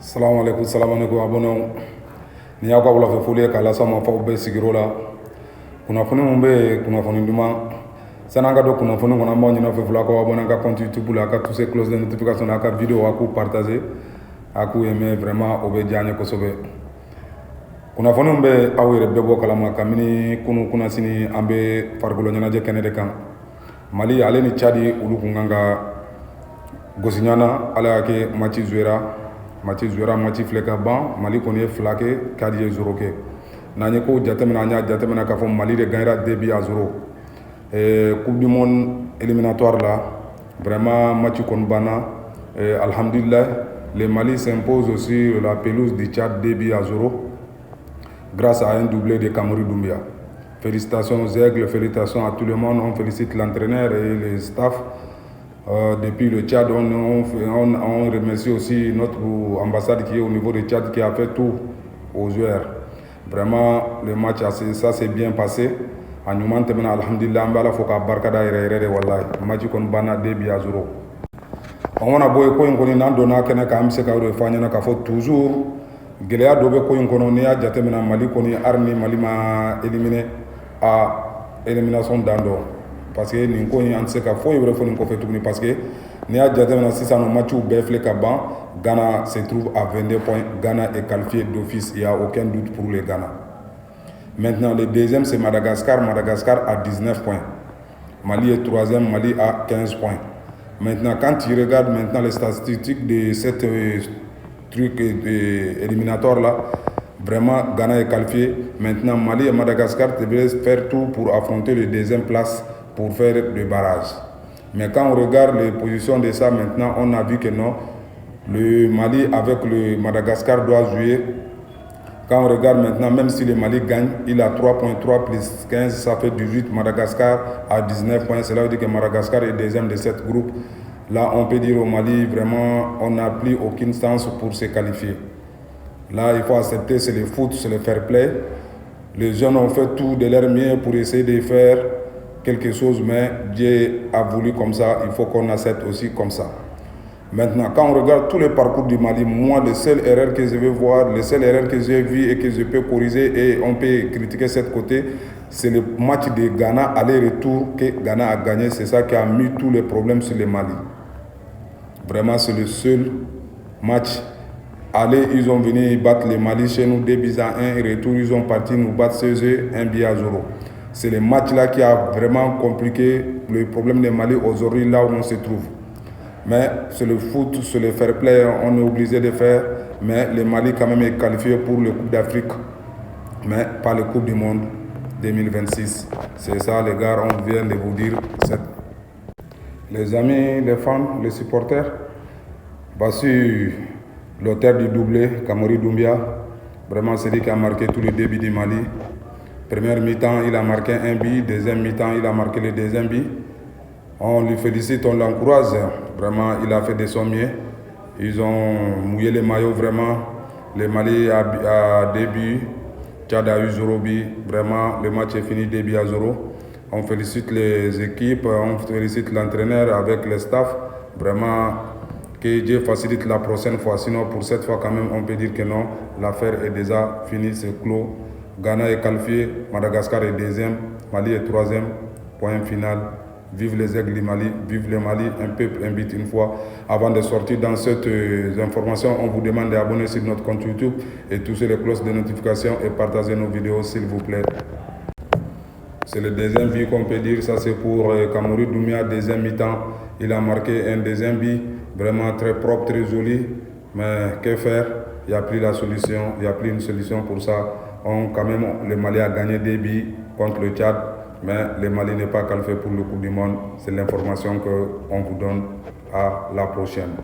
Salam alaikum abonnew. Ni y'aw ka wulafɛ foli ye k'a lase ma f'aw bɛɛ sigiyɔrɔ la. Kunnafoni mun bɛ yen, kunnafoni duman. San'an ka don kunnafoni kɔnɔ, an b'aw ɲini aw fɛ fɔlɔ a k'aw abonner an ka compte YouTube la, a ka toucher cloche de notification na, a ka vidéo a k'u partager, a k'u aimer, vraiment o bɛ diya an ye kosɛbɛ. Kunnafoni mun bɛ aw yɛrɛ bɛɛ bɔ kalama kabini kunu kunnasini an bɛ farikolo ɲɛnajɛ kɛnɛ de kan. Mali ale ni Tchadi olu kun kan ka gosi ɲɔgɔn na, Ala y'a kɛ match jouera match filɛ ka ban, Mali kɔni ye 2 kɛ, Tchadi ye 0 kɛ. N'an ye kow jateminɛ, an y'a jateminɛ k'a fɔ Mali de gagnera 2-0. Coupe du monde éliminatoire là, vraiment match kɔni banna. Alhamdulillah, le Mali s'impose sur la pelouse du Tchad 2-0 grâce à un doublé de Kamori Doumbia. Félicitations aux Aigles, félicitations à tout le monde. On félicite l'entraîneur et le staff. Depuis le Tchad, on remercie aussi notre ambassade qui est au niveau du Tchad qui a fait tout aux joueurs. Vraiment, le match, ça s'est bien passé. A ɲuman tɛmɛna alhamdulillah, an bɛ Ala fo k'a barikada yɛrɛ yɛrɛ de wallahi. Match kɔni banna 2-0. On mana bɔ yen, ko in kɔni n'an donna kɛnɛ kan an bɛ se k'o de fɔ an ɲɛna k'a fɔ toujours gɛlɛya dɔ bɛ ko in kɔnɔ. N'i y'a jateminɛ Mali kɔni hali ni Mali ma éliminé a élimination dan dɔ. Parce que nin ko in an tɛ se ka foyi wɛrɛ fɔ nin kɔfɛ tuguni parce que n'i y'a jateminɛ sisan o matchw bɛɛ filɛ ka ban, Ghana se trouve à 22 points. Ghana est qualifié d'office, il n'y a aucun doute pour le Ghana. Maintenant, le deuxième c'est Madagascar. Madagascar a 19 points. Mali est troisième, Mali a 15 points. Maintenant, quand tu regardes maintenant les statistiques de cette truc éliminatoire là, vraiment Ghana est qualifié. Maintenant, Mali et Madagascar devraient faire tout pour affronter le deuxième place pour faire le barrage. Mais quand on regarde les positions de ça maintenant, on a vu que non, le Mali avec le Madagascar doit jouer. Quand on regarde maintenant, même si le Mali gagne, il a 3.3 plus 15, ça fait 18. Madagascar a 19 points. Cela veut dire que Madagascar est deuxième de cette groupe. Là, on peut dire au Mali, vraiment, on n'a plus aucune chance pour se qualifier. Là, il faut accepter, c'est le foot, c'est le fair play. Les jeunes ont fait tout de leur mieux pour essayer de faire quelque chose, mais Dieu a voulu comme ça, il faut qu'on accepte aussi comme ça. Maintenant, quand on regarde tous les parcours du Mali, moi, les seules erreurs que je vais voir, les seules erreurs que j'ai vues et que je peux corriger et on peut critiquer cette côté, c'est le match de Ghana, aller-retour que Ghana a gagné. C'est ça qui a mis tous les problèmes sur le Mali. Vraiment, c'est le seul match. Aller, ils ont venu battre le Mali chez nous 2-1, retour, ils ont parti nous battre chez eux 1-0. C'est le match-là qui a vraiment compliqué le problème du Mali aujourd'hui, là où on se trouve. Mais c'est le foot, c'est le fair play, on est obligé de faire. Mais le Mali quand même est qualifié pour le Coupe d'Afrique, mais pas le Coupe du Monde 2026. C'est ça les gars, on vient de vous dire. Les amis, les fans, les supporters, Bassu, l'auteur du doublé, Kamori Doumbia, vraiment c'est lui qui a marqué tous les débuts du Mali. Première mi-temps, il a marqué un but. Deuxième mi-temps, il a marqué le deuxième but. On lui félicite, on l'encourage. Vraiment, il a fait de son mieux. Ils ont mouillé les maillots vraiment. Le Mali a 2 buts. Tchad a eu 0 but. Vraiment, le match est fini 2-0. On félicite les équipes, on félicite l'entraîneur avec le staff. Vraiment, que Dieu facilite la prochaine fois. Sinon, pour cette fois, quand même, on peut dire que non. L'affaire est déjà finie, c'est clos. Ghana est qualifié, Madagascar est deuxième, Mali est troisième. Point final. Vive les aigles du Mali, vive le Mali, un peuple, un but une fois. Avant de sortir dans cette information, on vous demande d'abonner sur notre compte YouTube et toucher les cloches de notification et partager nos vidéos s'il vous plaît. C'est le deuxième but qu'on peut dire, ça c'est pour Kamori Doumbia, deuxième mi-temps. Il a marqué un deuxième but, vraiment très propre, très joli. Mais que faire? Il n'y a plus la solution, il n'y a plus une solution pour ça. Quand même, le Mali a gagné 2 buts contre le Tchad. Mais le Mali n'est pas qualifié pour le Coupe du Monde. C'est l'information qu'on vous donne. À la prochaine.